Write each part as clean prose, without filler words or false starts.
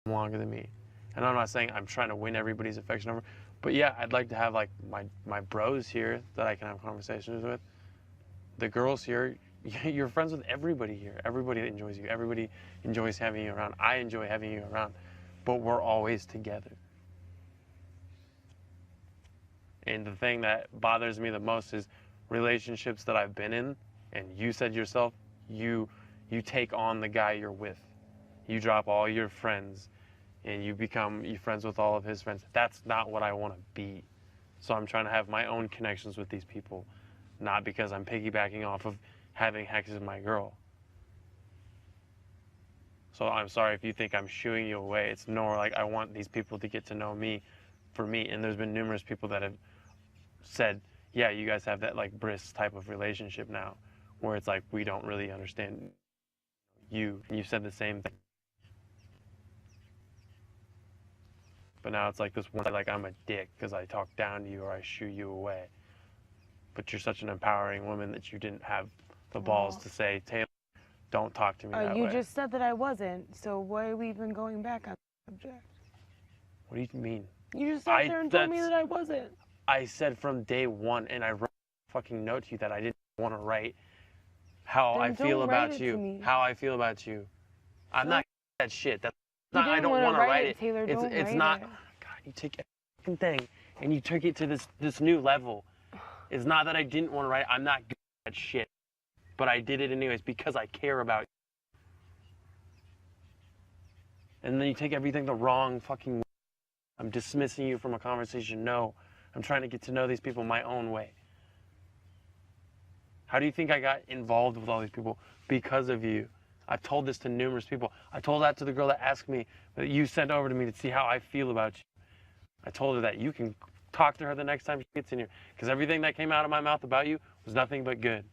longer than me. And I'm not saying I'm trying to win everybody's affection over, but yeah, I'd like to have like my bros here that I can have conversations with. The girls here, you're friends with everybody here. Everybody enjoys you. Everybody enjoys having you around. I enjoy having you around, but we're always together. And the thing that bothers me the most is relationships that I've been in, and you said yourself, you take on the guy you're with. You drop all your friends and you become friends with all of his friends. That's not what I want to be. So I'm trying to have my own connections with these people, not because I'm piggybacking off of having Hex as my girl. So I'm sorry if you think I'm shooing you away. It's more like I want these people to get to know me for me. And there's been numerous people that have said, yeah, you guys have that like bris type of relationship now, where it's like we don't really understand you. And you said the same thing. But now it's like this one, like I'm a dick because I talk down to you or I shoo you away. But you're such an empowering woman that you didn't have the balls to say, Taylor, don't talk to me that You way. just said that I wasn't, so why are we even going back on the subject? What do you mean? You just sat there and told me that I wasn't. I said from day one, and I wrote a fucking note to you that I didn't want to write how Then I feel about to you. me. How I feel about you. I'm not that shit. That's You not, I don't wanna want to write it. Taylor, It's don't not. write it. God, you take every fucking thing and you took it to this new level. It's not that I didn't want to write it. I'm not good at shit. But I did it anyways because I care about you. And then you take everything the wrong fucking way. I'm dismissing you from a conversation. No. I'm trying to get to know these people my own way. How do you think I got involved with all these people? Because of you. I've told this to numerous people. I told that to the girl that asked me, that you sent over to me to see how I feel about you. I told her that you can talk to her the next time she gets in here. Because everything that came out of my mouth about you was nothing but good.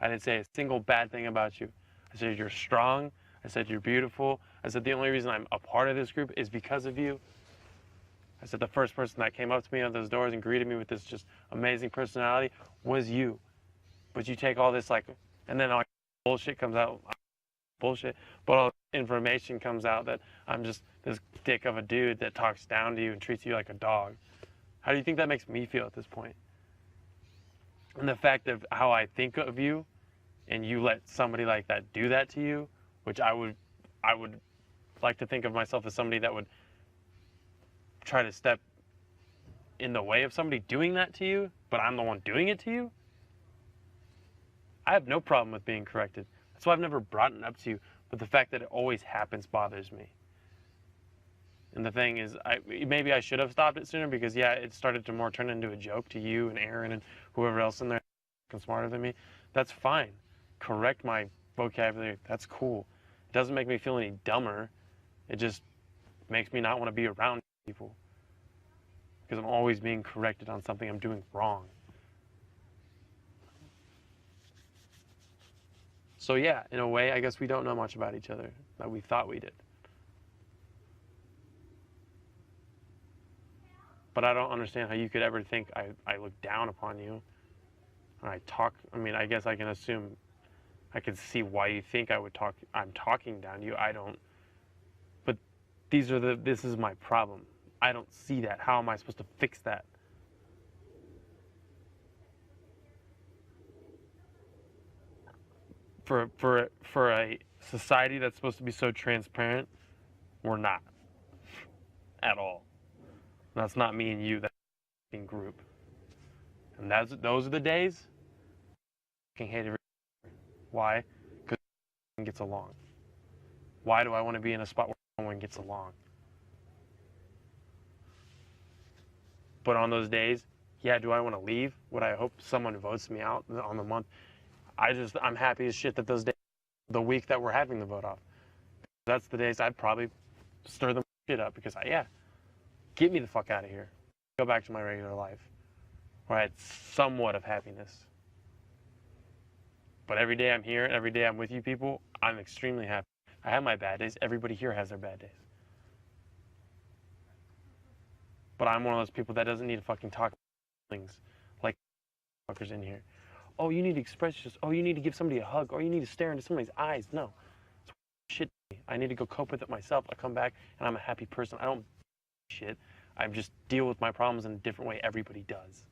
I didn't say a single bad thing about you. I said you're strong. I said you're beautiful. I said the only reason I'm a part of this group is because of you. I said the first person that came up to me on those doors and greeted me with this just amazing personality was you. But you take all this like, and then all bullshit comes out. Bullshit, but all information comes out that I'm just this dick of a dude that talks down to you and treats you like a dog. How do you think that makes me feel at this point? And the fact of how I think of you, and you let somebody like that do that to you, which I would like to think of myself as somebody that would try to step in the way of somebody doing that to you, but I'm the one doing it to you. I have no problem with being corrected. That's why I've never brought it up to you, but the fact that it always happens bothers me. And the thing is, maybe I should have stopped it sooner because, yeah, it started to more turn into a joke to you and Aaron and whoever else in there smarter than me. That's fine. Correct my vocabulary. That's cool. It doesn't make me feel any dumber. It just makes me not want to be around people because I'm always being corrected on something I'm doing wrong. So yeah, in a way, I guess we don't know much about each other that we thought we did. But I don't understand how you could ever think I look down upon you. Or I guess I can assume, I can see why you think I'm talking down to you. I don't. But this is my problem. I don't see that. How am I supposed to fix that? For a society that's supposed to be so transparent, we're not at all. That's not me and you. That's a group, and those are the days. I hate everyone. Why? Because everyone gets along. Why do I want to be in a spot where everyone gets along? But on those days, yeah, do I want to leave? Would I hope someone votes me out on the month? I'm happy as shit that those days, the week that we're having the vote off. That's the days I'd probably stir the shit up because get me the fuck out of here. Go back to my regular life where I had somewhat of happiness. But every day I'm here, every day I'm with you people, I'm extremely happy. I have my bad days. Everybody here has their bad days. But I'm one of those people that doesn't need to fucking talk things like fuckers in here. Oh, you need to express yourself. Oh, you need to give somebody a hug. Or you need to stare into somebody's eyes. No. shit to me. I need to go cope with it myself. I come back and I'm a happy person. I don't shit. I just deal with my problems in a different way everybody does.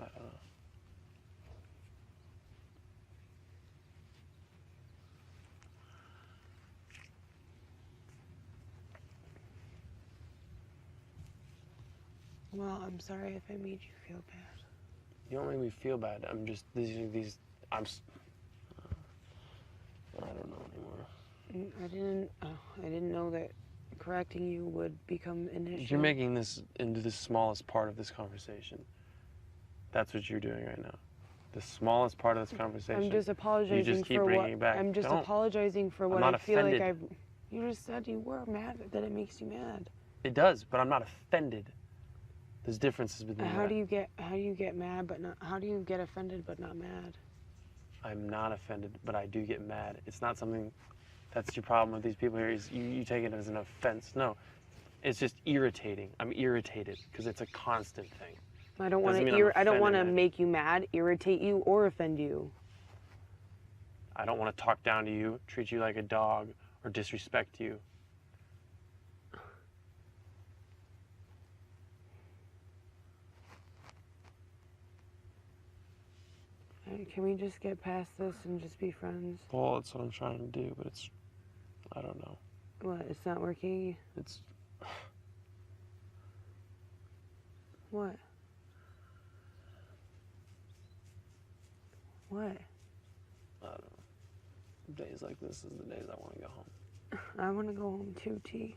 I don't know. Well, I'm sorry if I made you feel bad. You don't make me feel bad. I'm just I don't know anymore. I didn't know that correcting you would become an issue. You're making this into the smallest part of this conversation. That's what you're doing right now. The smallest part of this conversation. I'm just apologizing you just keep for bringing what. it back. I'm just Don't. apologizing for what not I feel offended. like I've. You just said you were mad that it makes you mad. It does, but I'm not offended. There's differences between How that. do you get mad but not? How do you get offended but not mad? I'm not offended, but I do get mad. It's not something. That's your problem with these people here. Is you take it as an offense. No, it's just irritating. I'm irritated because it's a constant thing. I don't want Doesn't mean I'm to. I don't want to offended. make you mad, irritate you, or offend you. I don't want to talk down to you, treat you like a dog, or disrespect you. Can we just get past this and just be friends? Well, that's what I'm trying to do, but it's, I don't know. What? It's not working? It's, What? What? I don't know. Days like this is the days I want to go home. I want to go home too, T.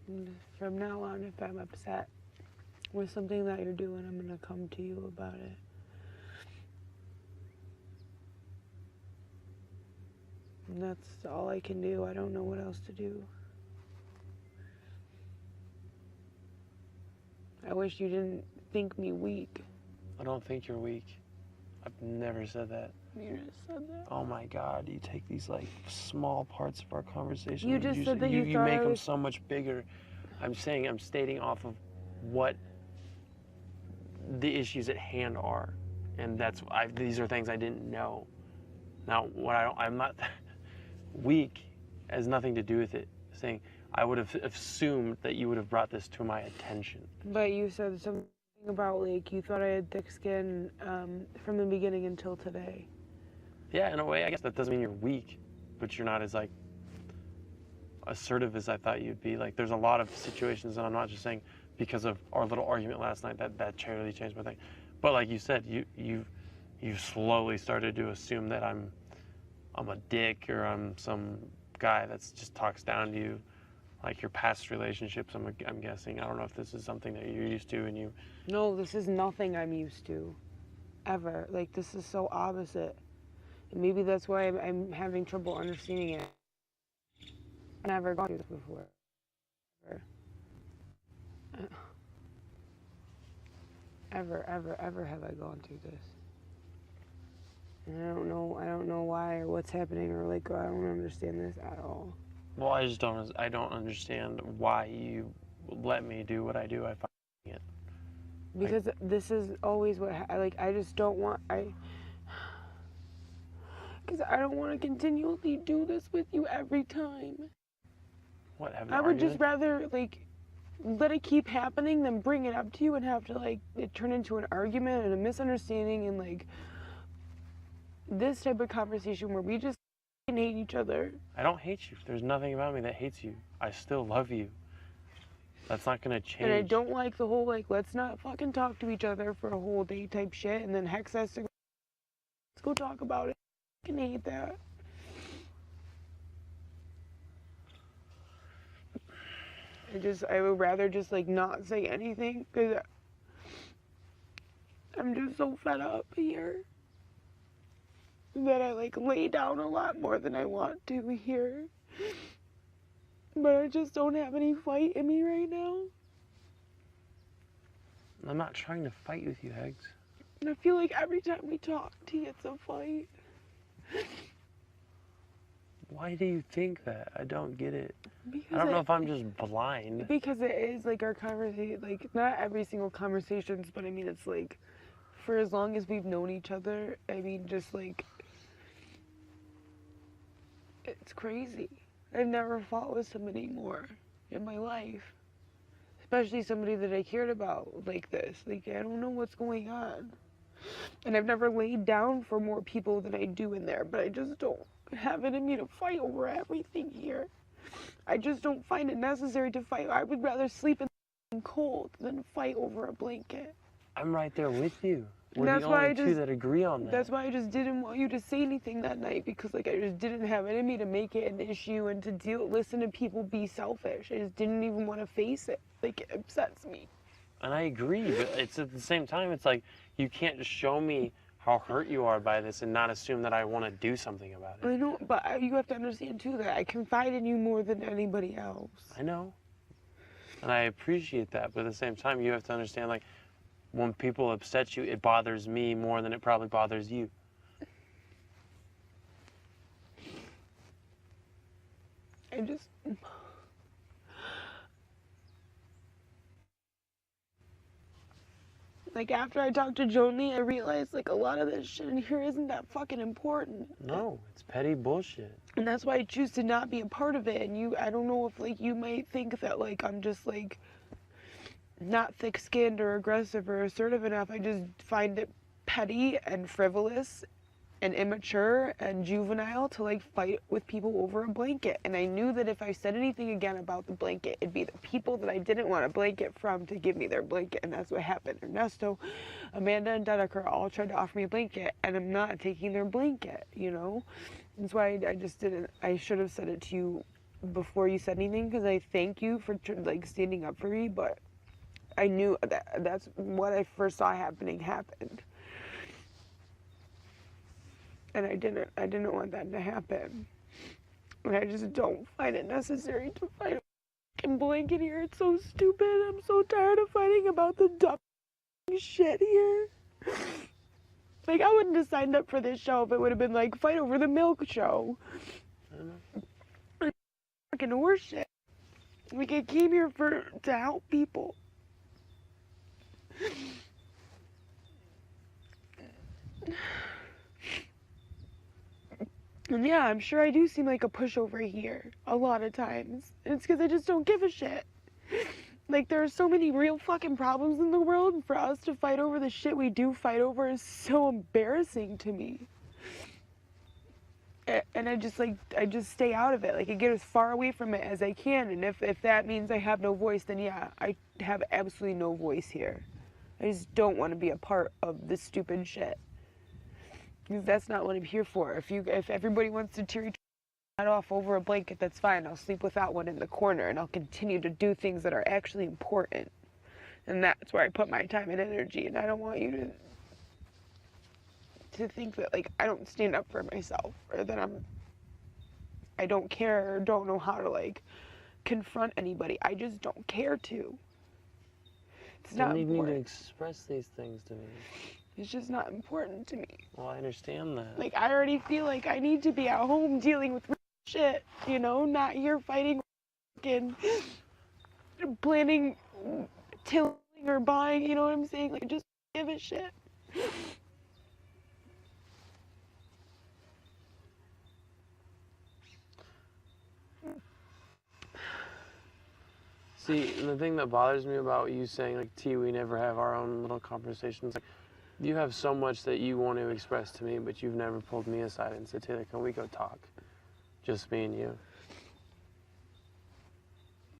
And from now on, if I'm upset with something that you're doing, I'm going to come to you about it. And that's all I can do. I don't know what else to do. I wish you didn't think me weak. I don't think you're weak. I've never said that. You just said that. Oh my God, you take these like small parts of our conversation. You just said that you thought make I them was... so much bigger. I'm stating off of what the issues at hand are, and these are things I didn't know. Now, I'm not weak has nothing to do with it. Saying I would have assumed that you would have brought this to my attention. But you said something about like you thought I had thick skin from the beginning until today. Yeah, in a way, I guess that doesn't mean you're weak, but you're not as like assertive as I thought you'd be. Like, there's a lot of situations, and I'm not just saying because of our little argument last night that totally changed my thing. But like you said, you slowly started to assume that I'm a dick or I'm some guy that's just talks down to you, like your past relationships. I'm guessing. I don't know if this is something that you're used to, and you. No, this is nothing I'm used to, ever. Like, this is so opposite. And maybe that's why I'm having trouble understanding it. I've never gone through this before. Ever have I gone through this. And I don't know why or what's happening or like I don't understand this at all. Well, I don't understand why you let me do what I do. I find it. Because this is always what I just don't want because I don't want to continually do this with you every time. What, have an I would argument? just rather like let it keep happening than bring it up to you and have to like it turn into an argument and a misunderstanding and like this type of conversation where we just hate each other. I don't hate you. There's nothing about me that hates you. I still love you. That's not gonna change. And I don't like the whole like let's not fucking talk to each other for a whole day type shit and then Hex has to go, let's go talk about it. I fucking hate that. I would rather just like not say anything because I'm just so fed up here that I like lay down a lot more than I want to here. But I just don't have any fight in me right now. I'm not trying to fight with you, Hegs. And I feel like every time we talk, he gets a fight. Why do you think that? I don't get it. Because I don't know if I'm just blind. Because it is like our conversation, like not every single conversations, but I mean it's like for as long as we've known each other, I mean just like it's crazy. I've never fought with somebody more in my life. Especially somebody that I cared about like this. Like I don't know what's going on. And I've never laid down for more people than I do in there, but I just don't have it in me to fight over everything here. I just don't find it necessary to fight. I would rather sleep in cold than fight over a blanket. I'm right there with you. We're That's the why only I two just- that agree on that. That's why I just didn't want you to say anything that night, because like I just didn't have it in me to make it an issue and to listen to people be selfish. I just didn't even want to face it. Like it upsets me. And I agree, but it's at the same time, it's like you can't just show me how hurt you are by this and not assume that I want to do something about it. I know, but you have to understand too that I confide in you more than anybody else. I know. And I appreciate that, but at the same time, you have to understand, like, when people upset you, it bothers me more than it probably bothers you. I just... Like, after I talked to Joni, I realized, like, a lot of this shit in here isn't that fucking important. No, it's petty bullshit. And that's why I choose to not be a part of it. And I don't know if, like, you might think that, like, I'm just, like, not thick-skinned or aggressive or assertive enough. I just find it petty and frivolous and immature and juvenile to like fight with people over a blanket. And I knew that if I said anything again about the blanket, it'd be the people that I didn't want a blanket from to give me their blanket. And that's what happened. Ernesto, Amanda, and Dedeker all tried to offer me a blanket, and I'm not taking their blanket, you know? That's why I just didn't. I should have said it to you before you said anything, because I thank you for like standing up for me, but I knew that's what I first saw happened. And I didn't want that to happen. And I just don't find it necessary to fight a fucking blanket here. It's so stupid. I'm so tired of fighting about the dumb shit here. Like, I wouldn't have signed up for this show if it would have been like, fight over the milk show. I don't know. Fucking horse shit. Like, I came here to help people. And yeah, I'm sure I do seem like a pushover here a lot of times. It's because I just don't give a shit. Like, there are so many real fucking problems in the world, and for us to fight over the shit we do fight over is so embarrassing to me. And I just stay out of it. Like, I get as far away from it as I can. And if that means I have no voice, then yeah, I have absolutely no voice here. I just don't want to be a part of this stupid shit. Because that's not what I'm here for. If everybody wants to tear each other off over a blanket, that's fine. I'll sleep without one in the corner, and I'll continue to do things that are actually important. And that's where I put my time and energy. And I don't want you to think that, like, I don't stand up for myself, or that I don't care or don't know how to, like, confront anybody. I just don't care to. It's You not don't even need to important. express these things to me. It's just not important to me. Well, I understand that. Like, I already feel like I need to be at home dealing with shit, you know, not here fighting and planning, tilling or buying, you know what I'm saying? Like, just give a shit. See, the thing that bothers me about you saying, like, T, we never have our own little conversations, like, you have so much that you want to express to me, but you've never pulled me aside and said, Taylor, can we go talk? Just me and you.